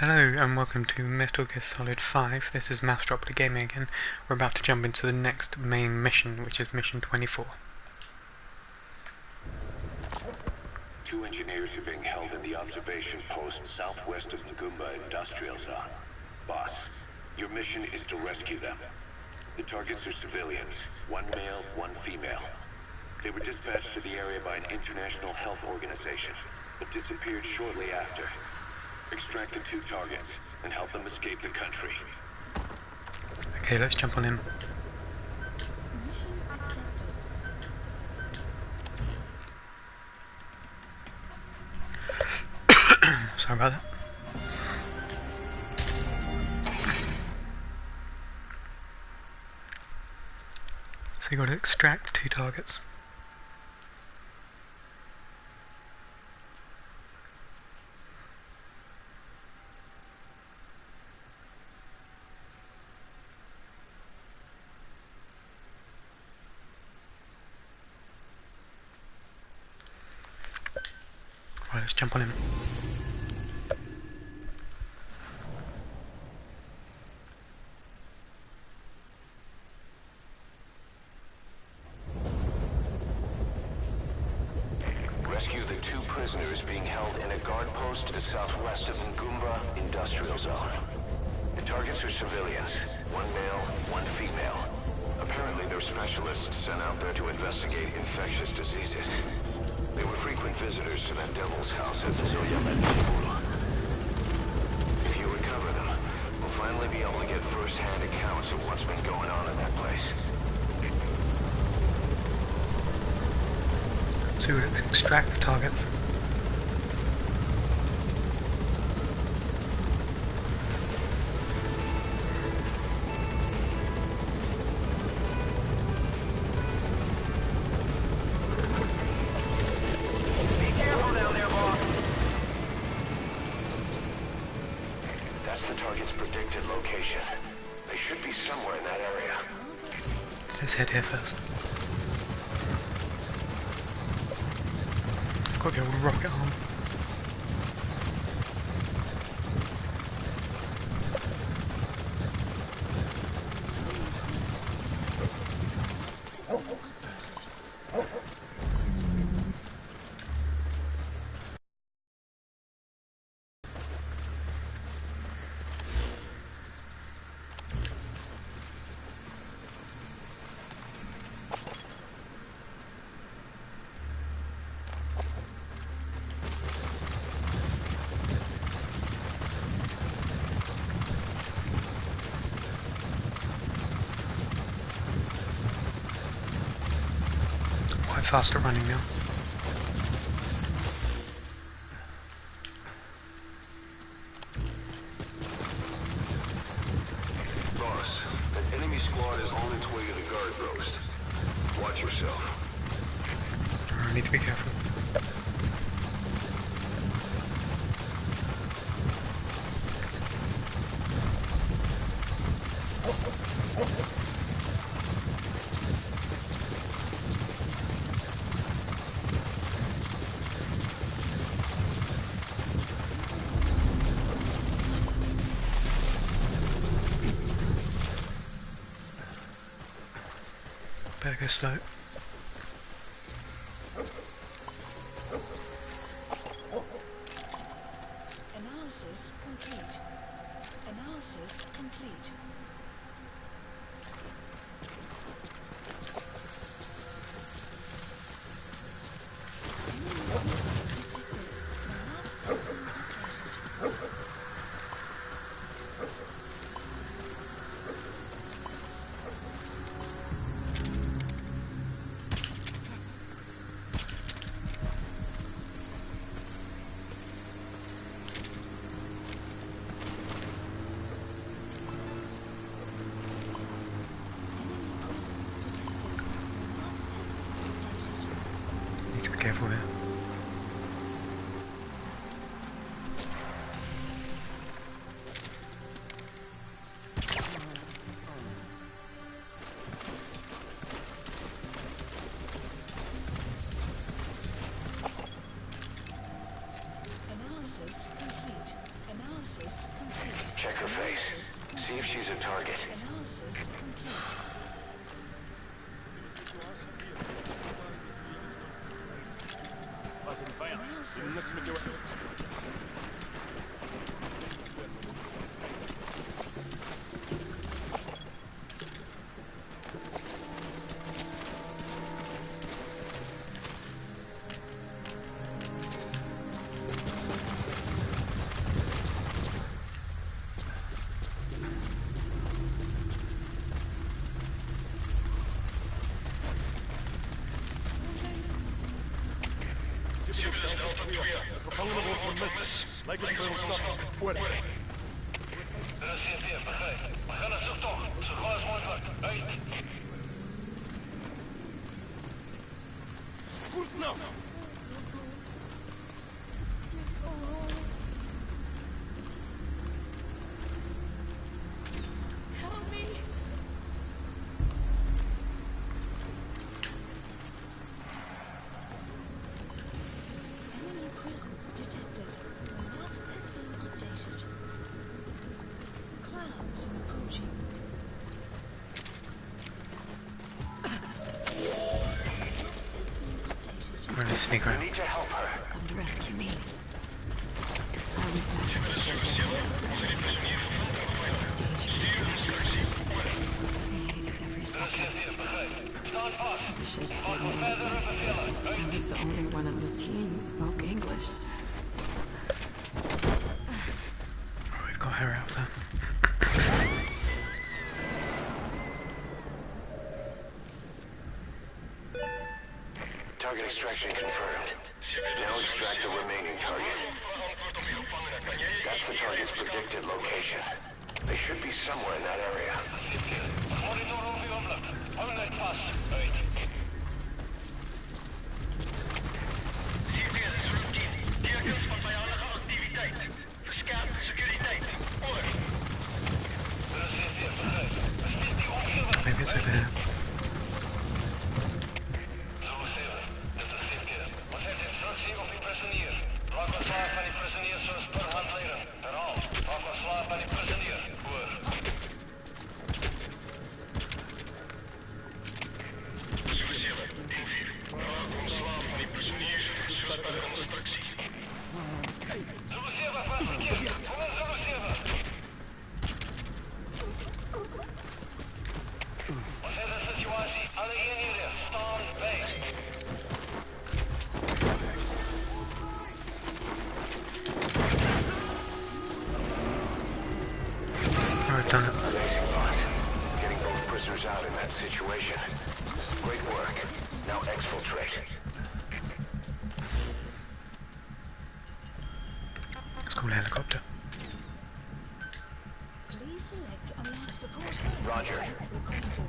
Hello and welcome to Metal Gear Solid 5. This is Mousedropper Gaming again. We're about to jump into the next main mission, which is Mission 24. Two engineers are being held in the observation post southwest of Ngumba Industrial Zone. Boss, your mission is to rescue them. The targets are civilians, one male, one female. They were dispatched to the area by an international health organization, but disappeared shortly after. Extract the two targets and help them escape the country. Okay, let's jump on him. Mission accepted. Sorry about that. So you got to extract two targets. Right, let's jump on him. Rescue the two prisoners being held in a guard post to the southwest of Ngumba Industrial Zone. The targets are civilians, one male, one female. Apparently they're specialists sent out there to investigate infectious diseases. They were frequent visitors to that devil's house at the Zoyamet Pool. If you recover them, we'll finally be able to get first-hand accounts of what's been going on in that place. So we extract the targets. That's the target's predicted location. They should be somewhere in that area. Let's head here first. Got the old rocket arm. Quite fast at running now. Boss, an enemy squad is on its way to the guard post. Watch yourself. I need to be careful. Better go slow. Analysis complete. Analysis complete. Need to be careful here. Analysis complete. Analysis See if she's a target. Analysis complete. Gevangenen wordt vermist. Lijkt het bij ons stad. Fuera. Er is CT, begrijp. We gaan naar zoektocht. Zo gauw als mogelijk. Uit. Voert nou! Help me! Enemy presence detected. Map has been updated. Clouds approaching. We're gonna sneak We around. need to help her. Come to rescue me. I was asked to show you. I hated every second. I wish I'd said no. I was the only one on the team who spoke English. Oh, we've got her out there. Target extraction confirmed. Now extract the remaining target. That's the target's predicted location. They should be somewhere in that area. Monitor over the oomlijk. Hou net vast. Uit. Tekens van vijandige activiteit. Verskerp securiteit. Oor. Er is CT, begrijp. Bestiet die omgeving. Maybe it's over here. Zulu 7, dit is CT. Wat heeft instructie op die prisonier? Raak wat slaap van die prisonier zoals per hand leren. Herhaal. Raak wat slaap van die prisonier. Oor. Zulu 7, 1-4. Raak wat slaap van die prisonier zoals per instructie. Zulu 7, vast verkeerd. Kom in Zulu 7. Wat is de situatie? Alle eenheden, staan bij. Oh, we've done it. Amazing, boss. Getting both prisoners out in that situation. Great work. Now exfiltrate. Let's call a helicopter. Please select a life support. Roger. Requested.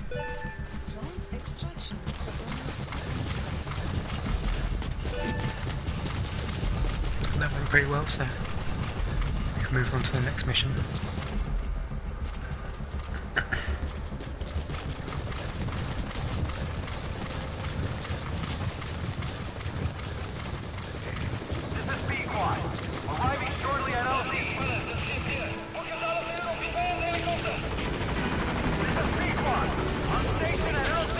Flight extraction That went pretty well, so we can move on to the next mission. This is B-Quad. Arriving shortly at LZ. Dit is CT. Focus alles in op die vijand helikopter. This is B-Quad. On station at LZ.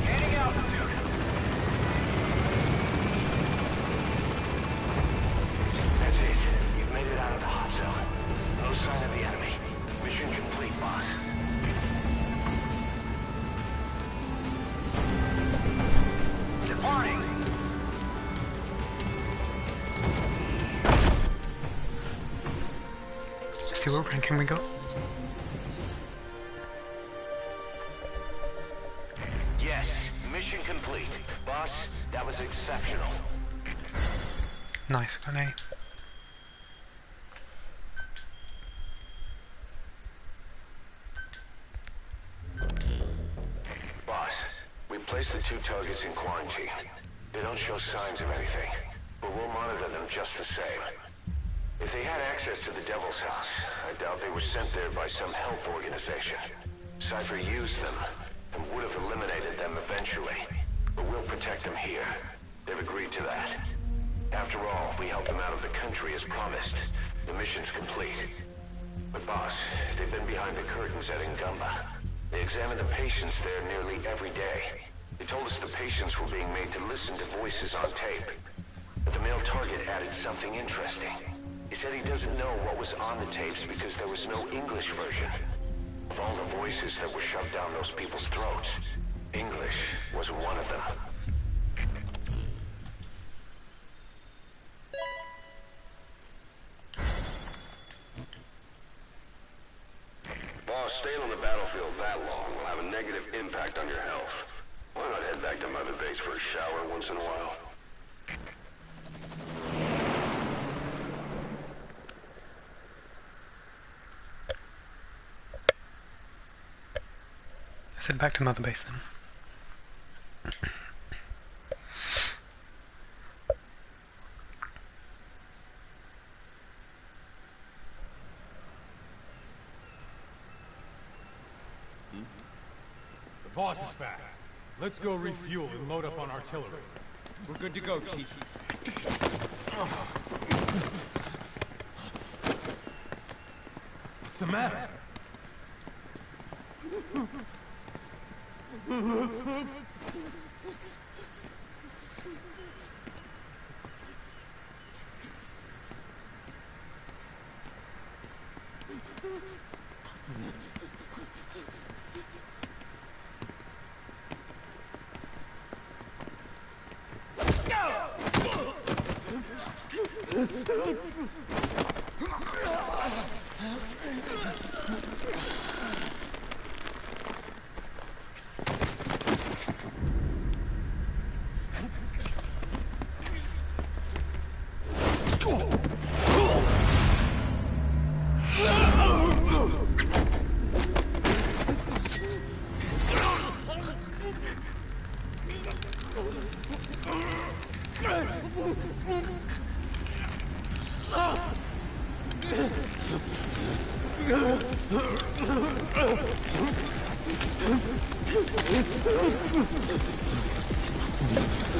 Gaining altitude. That's it. You've made it out of the hot zone. No sign of the enemy. Mission complete, boss. Departing. Let's see what ranking we got. Yes, mission complete. Boss, that was exceptional. Nice, got an A. Boss, we placed the two targets in quarantine. They don't show signs of anything, but we'll monitor them just the same. If they had access to the Devil's House, I doubt they were sent there by some health organization. Cypher used them, and would have eliminated them eventually. But we'll protect them here. They've agreed to that. After all, we helped them out of the country as promised. The mission's complete. But boss, they've been behind the curtains at Ngumba. They examined the patients there nearly every day. They told us the patients were being made to listen to voices on tape. But the male target added something interesting. He said he doesn't know what was on the tapes because there was no English version. Of all the voices that were shoved down those people's throats, English was one of them. Boss, staying on the battlefield that long will have a negative impact on your health. Why not head back to Mother Base for a shower once in a while? Let's head back to Mother Base then. The boss is back. Let's go refuel and load up on artillery. We're good to go, Chief. What's the matter?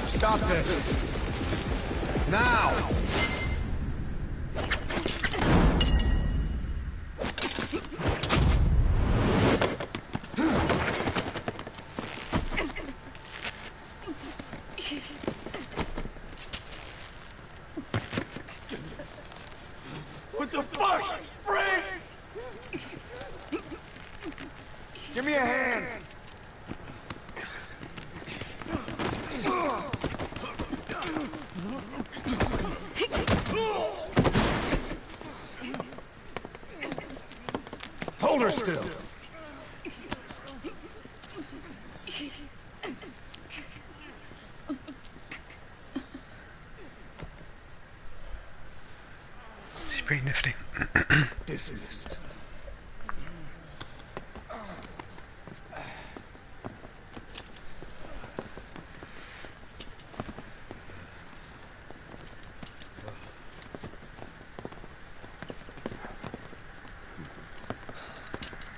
Stop this! Now! What the fuck? Frank! Give me a hand! Hold her still! She's pretty nifty. Dismissed.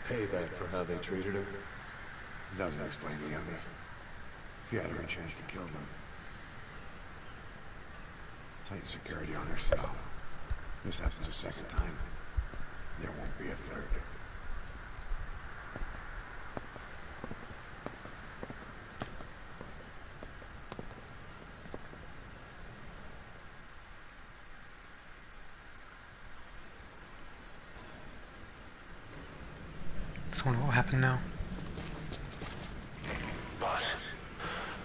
Payback for how they treated her? Doesn't explain the others. She had every chance to kill them. Tight security on her cell. This happens a second time. There won't be a third. Just wonder what will happen now. Boss,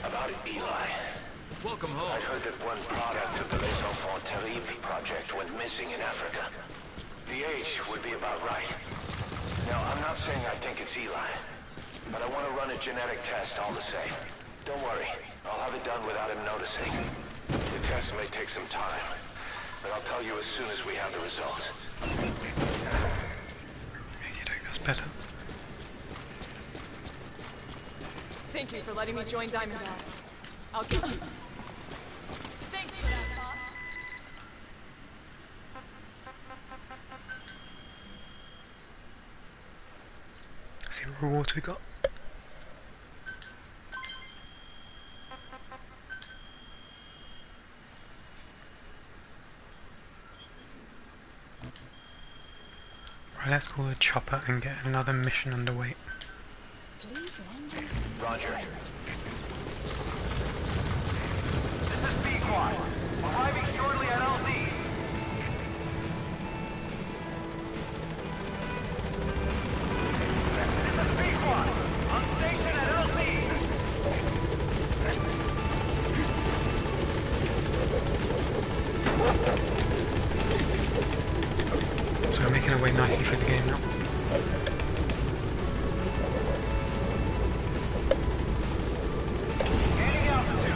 about Eli. Welcome home. I heard that one product of the Les Enfants Terribles project went missing in Africa. The age would be about right. Now, I'm not saying I think it's Eli, but I want to run a genetic test all the same. Don't worry, I'll have it done without him noticing. The test may take some time, but I'll tell you as soon as we have the results. You doing this better. Thank you for letting me join Diamondbacks. I'll give you... Thanks for that, boss. rewards we got. Right, let's call the chopper and get another mission underway. Please land on Roger. This is B-Quad. Arriving shortly at LZ. This is B-Quad. On station at LZ. So we're making our way nicely through the game now. Gaining altitude.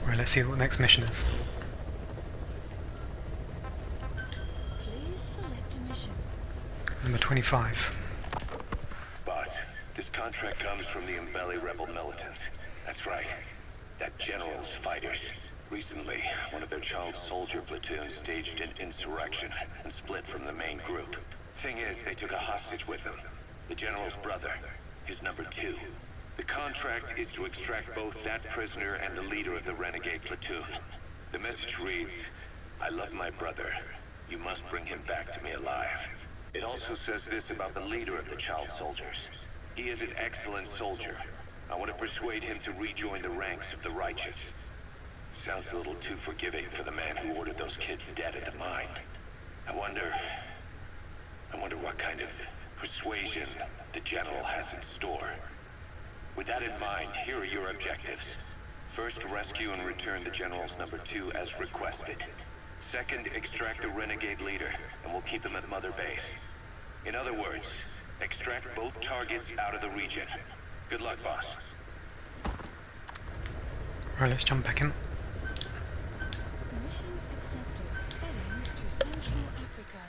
Right, let's see what the next mission is. Please select a mission. Number 25. Boss, this contract comes from the Umbelli rebel militants. That's right. That general's fighters. Recently, one of their child soldier platoons staged an insurrection and split from the main group. Thing is, they took a hostage with them. The general's brother, his number 2. The contract is to extract both that prisoner and the leader of the renegade platoon. The message reads, I love my brother. You must bring him back to me alive. It also says this about the leader of the child soldiers. He is an excellent soldier. I want to persuade him to rejoin the ranks of the righteous. Sounds a little too forgiving for the man who ordered those kids dead at the mine. I wonder what kind of persuasion the general has in store. With that in mind, here are your objectives. First, rescue and return the general's number 2 as requested. Second, extract the renegade leader, and we'll keep him at Mother Base. In other words, extract both targets out of the region. Good luck, boss. Right, let's jump back in. Mission accepted. Heading to Central Africa.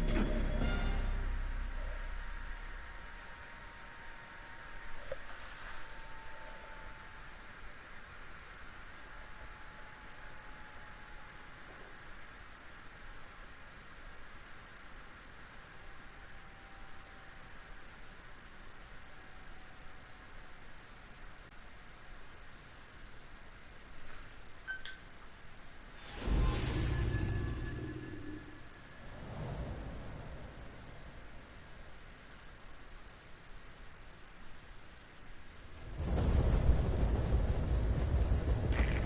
Deploying.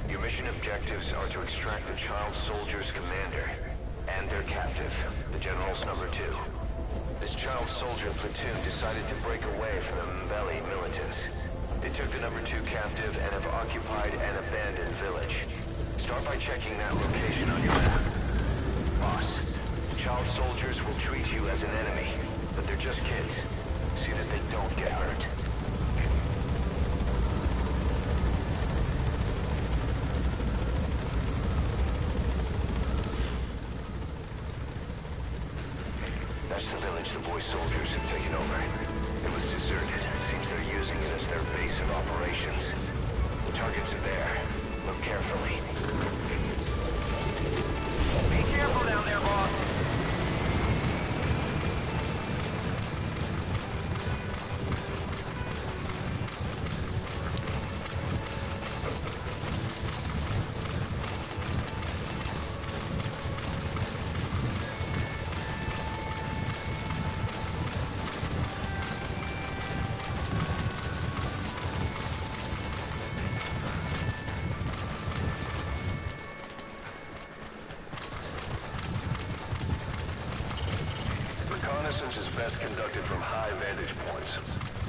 Your mission objectives are to extract the child soldier's commander and their captive, the general's number 2. This child soldier platoon decided to break away from the Mbeli militants. They took the number 2 captive and have occupied an abandoned village. Start by checking that location on your map. Boss, child soldiers will treat you as an enemy, but they're just kids. See that they don't get hurt. That's the village the boy soldiers have taken over. It was deserted. Seems they're using it as their base of operations. The targets are there. Look carefully. Be careful down there, boss. best conducted from high vantage points.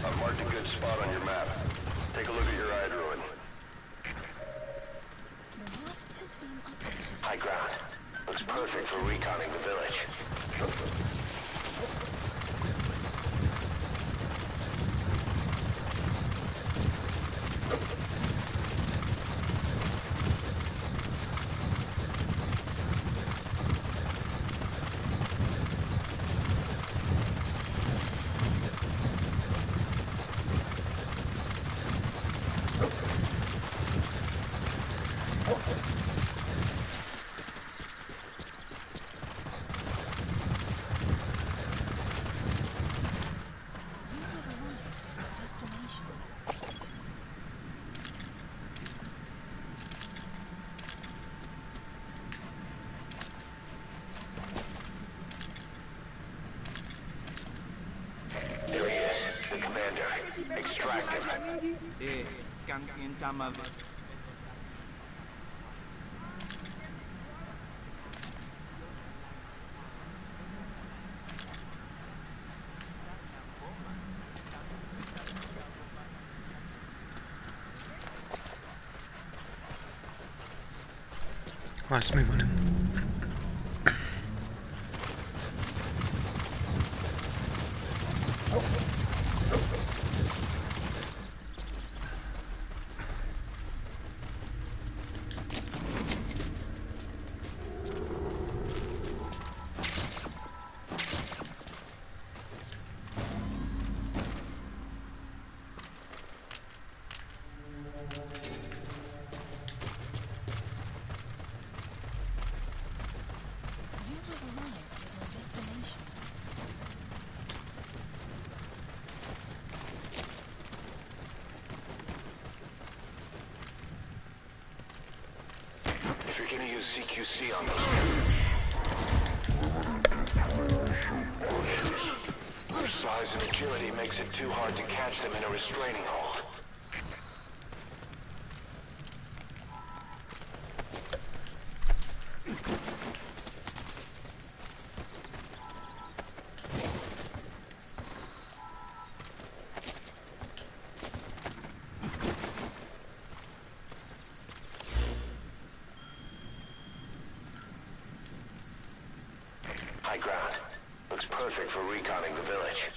I've marked a good spot on your map. Take a look at your iDroid. High ground. Looks perfect for reconning the village. Extract him. Right, let's move on in. If you're gonna use CQC on those their size and agility makes it too hard to catch them in a restraining hold. High ground. Looks perfect for reconning the village.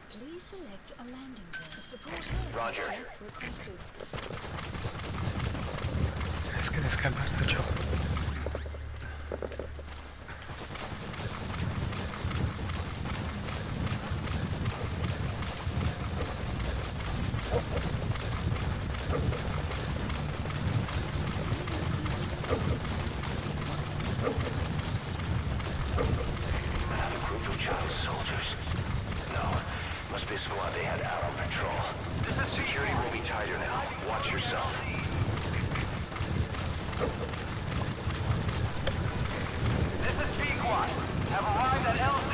Please select a landing zone. Support Roger. requested. Let's go back to the job. Another group of child soldiers. No, must be a squad they had out on patrol. Security will be tighter now. Watch yourself. This is Pequod. Have arrived at LZ.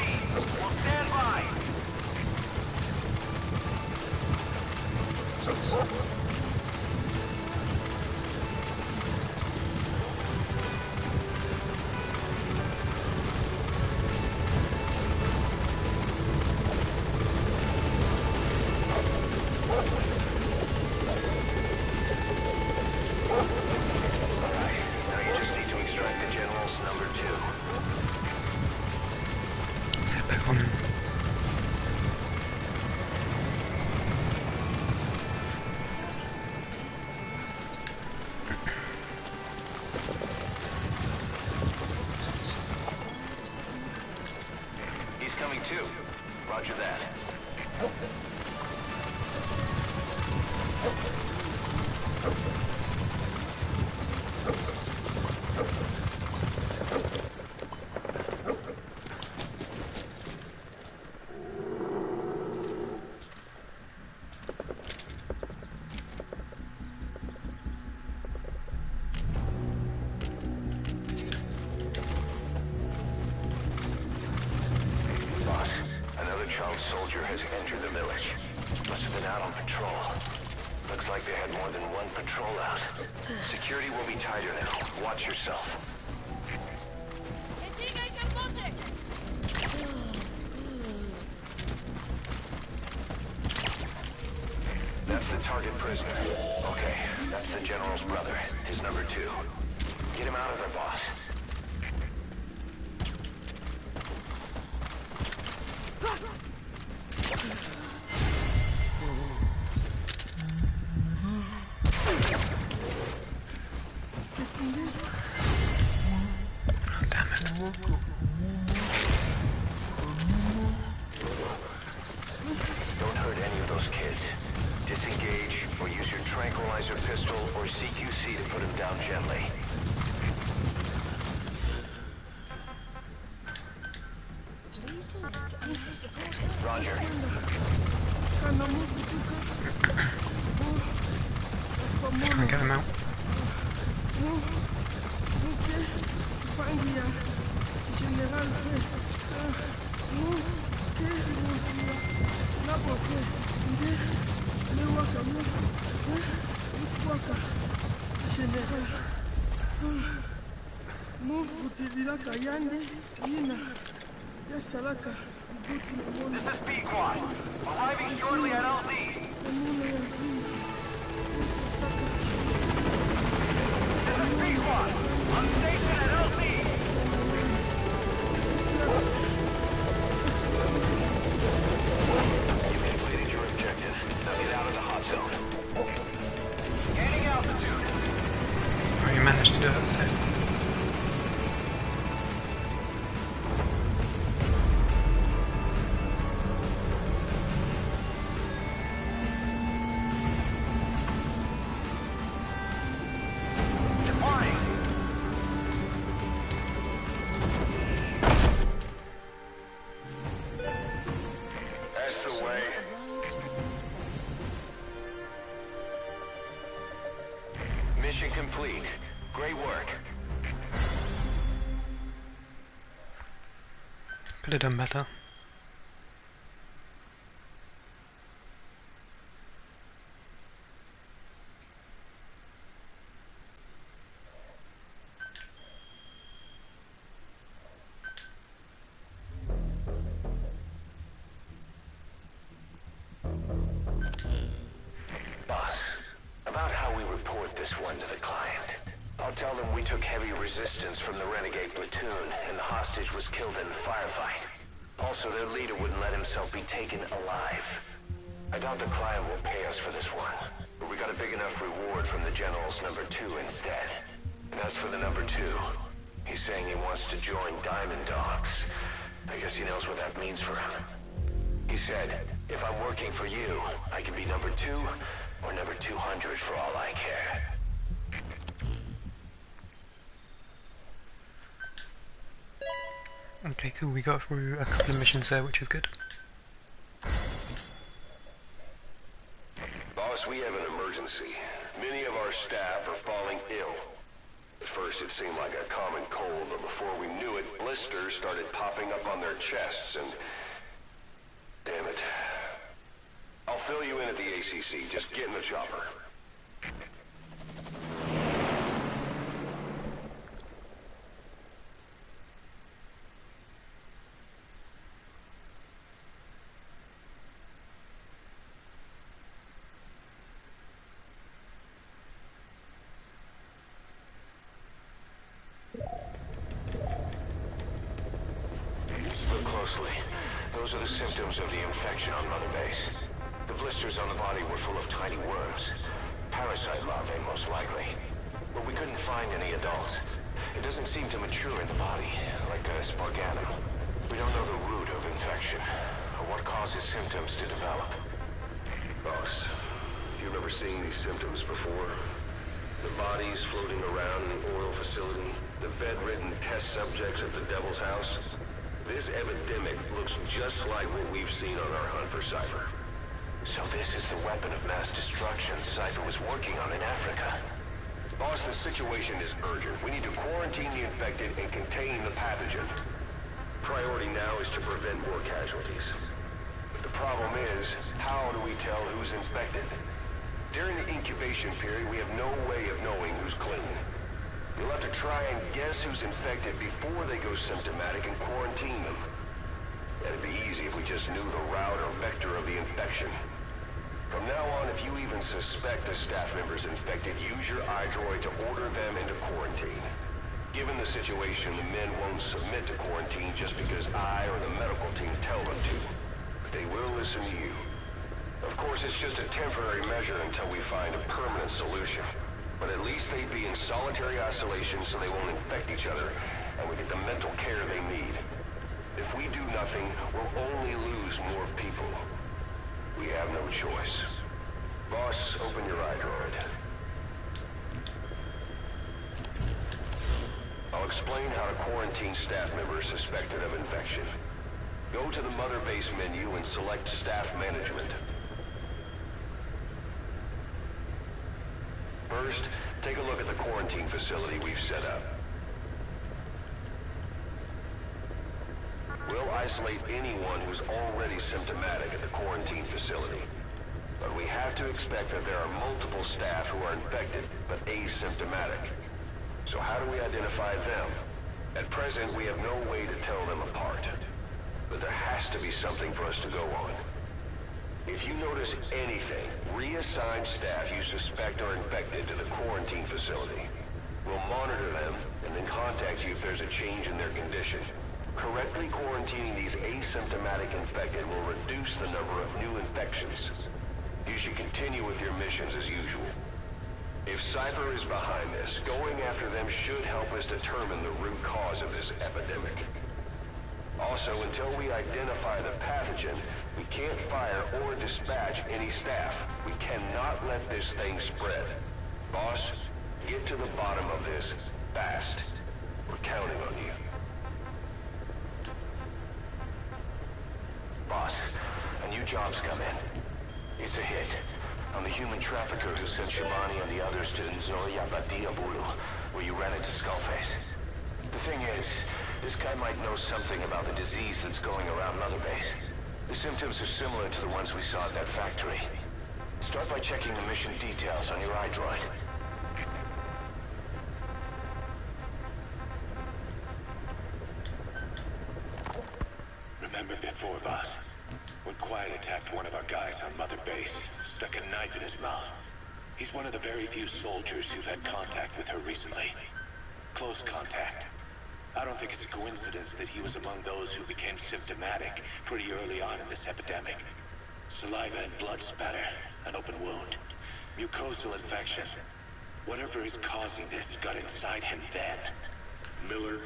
Will stand by. Now you just need to extract the general's number 2. Let's head back on in. He's coming too. Roger that. Boss, another child soldier has entered the village. Must have been out on patrol. Looks like they had more than one patrol out. Security will be tighter now. Watch yourself. That's the target prisoner. Okay, that's the General's brother, his number 2. Get him out of there, boss. Don't hurt any of those kids. Disengage, or use your tranquilizer pistol or CQC to put him down gently. Roger. Can we get him out? This is B-Quad. Arriving shortly at LZ. This is B-Quad. On station at LZ. You completed your objective. Now get out of the hot zone. Gaining altitude. Oh, you managed to do it, so. That's the way. Mission complete. Great work. Could have done better. Boss, about how we report this one to the client. I'll tell them we took heavy resistance from the renegade platoon and the hostage was killed in the firefight. Also, their leader wouldn't let himself be taken alive. I doubt the client will pay us for this one, but we got a big enough reward from the General's number 2 instead. And as for the number 2, he's saying he wants to join Diamond Dogs. I guess he knows what that means for him. He said, if I'm working for you, I can be number 2 or number 200 for all I care. Okay, cool. We got through a couple of missions there, which is good. Boss, we have an emergency. Many of our staff are falling ill. At first it seemed like a common cold, but before we knew it, blisters started popping up on their chests and... Damn it. I'll fill you in at the ACC. Just get in the chopper. Look closely. Those are the symptoms of the infection on Mother Base. The blisters on the body were full of tiny worms. Parasite larvae, most likely. But we couldn't find any adults. It doesn't seem to mature in the body, like a sparganum. We don't know the root of infection, or what causes symptoms to develop. Boss, you've ever seen these symptoms before? The bodies floating around in the oil facility, the bedridden test subjects at the Devil's House. This epidemic looks just like what we've seen on our hunt for Cypher. So this is the weapon of mass destruction Cypher was working on in Africa. Boss, the situation is urgent. We need to quarantine the infected and contain the pathogen. Priority now is to prevent more casualties. But the problem is, how do we tell who's infected? During the incubation period, we have no way of knowing who's clean. You'll have to try and guess who's infected before they go symptomatic and quarantine them. It'd be easy if we just knew the route or vector of the infection. From now on, if you even suspect a staff member's infected, use your iDroid to order them into quarantine. Given the situation, the men won't submit to quarantine just because I or the medical team tell them to. But they will listen to you. Of course, it's just a temporary measure until we find a permanent solution. But at least they'd be in solitary isolation so they won't infect each other, and we get the mental care they need. If we do nothing, we'll only lose more people. We have no choice. Boss, open your iDroid. I'll explain how to quarantine staff members suspected of infection. Go to the Mother Base menu and select Staff Management. First, take a look at the quarantine facility we've set up. We'll isolate anyone who's already symptomatic at the quarantine facility. But we have to expect that there are multiple staff who are infected but asymptomatic. So how do we identify them? At present, we have no way to tell them apart. But there has to be something for us to go on. If you notice anything, reassign staff you suspect are infected to the quarantine facility. We'll monitor them and then contact you if there's a change in their condition. Correctly quarantining these asymptomatic infected will reduce the number of new infections. You should continue with your missions as usual. If Cypher is behind this, going after them should help us determine the root cause of this epidemic. Also, until we identify the pathogen, we can't fire or dispatch any staff. We cannot let this thing spread. Boss, get to the bottom of this fast. We're counting on you. Boss, a new job's come in. It's a hit. I'm the human trafficker who sent Shabani and the others to Nzoya Badiabulu, where you ran into Skullface. The thing is, this guy might know something about the disease that's going around Mother Base. The symptoms are similar to the ones we saw at that factory. Start by checking the mission details on your iDroid. Remember before, boss? When Quiet attacked one of our guys on Mother Base, stuck a knife in his mouth. He's one of the very few soldiers who've had contact with her recently. Close contact. I don't think it's a coincidence that he was among those who became symptomatic pretty early on in this epidemic. Saliva and blood spatter, an open wound, mucosal infection. Whatever is causing this got inside him then. Miller,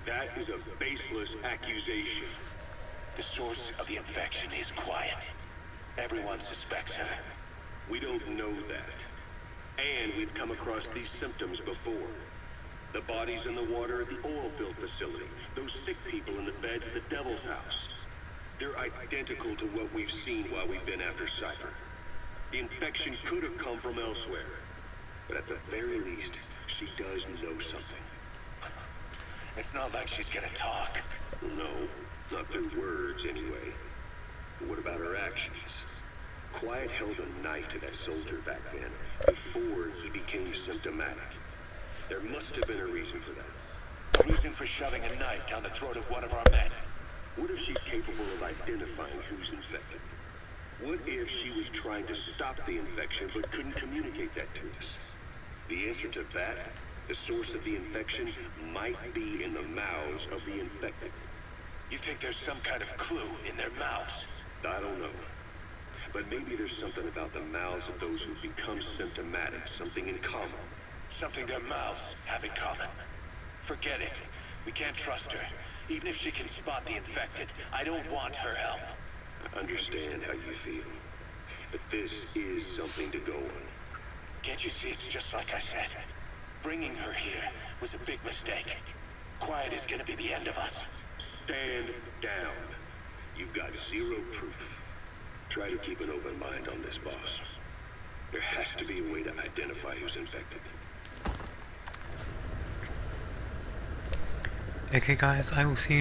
that is a baseless accusation. The source of the infection is Quiet. Everyone suspects her. We don't know that. And we've come across these symptoms before. The bodies in the water at the oil field facility. Those sick people in the beds at the Devil's House. They're identical to what we've seen while we've been after Cypher. The infection could have come from elsewhere. But at the very least, she does know something. It's not like she's gonna talk. No, not through words anyway. But what about her actions? Quiet held a knife to that soldier back then, before he became symptomatic. There must have been a reason for that. A reason for shoving a knife down the throat of one of our men. What if she's capable of identifying who's infected? What if she was trying to stop the infection but couldn't communicate that to us? The answer to that, the source of the infection, might be in the mouths of the infected. You think there's some kind of clue in their mouths? I don't know. But maybe there's something about the mouths of those who become symptomatic, something in common. Something their mouths have in common. Forget it. We can't trust her. Even if she can spot the infected, I don't want her help. I understand how you feel. But this is something to go on. Can't you see it's just like I said? Bringing her here was a big mistake. Quiet is gonna be the end of us. Stand down. You've got zero proof. Try to keep an open mind on this, boss. There has to be a way to identify who's infected. Okay guys, I will see you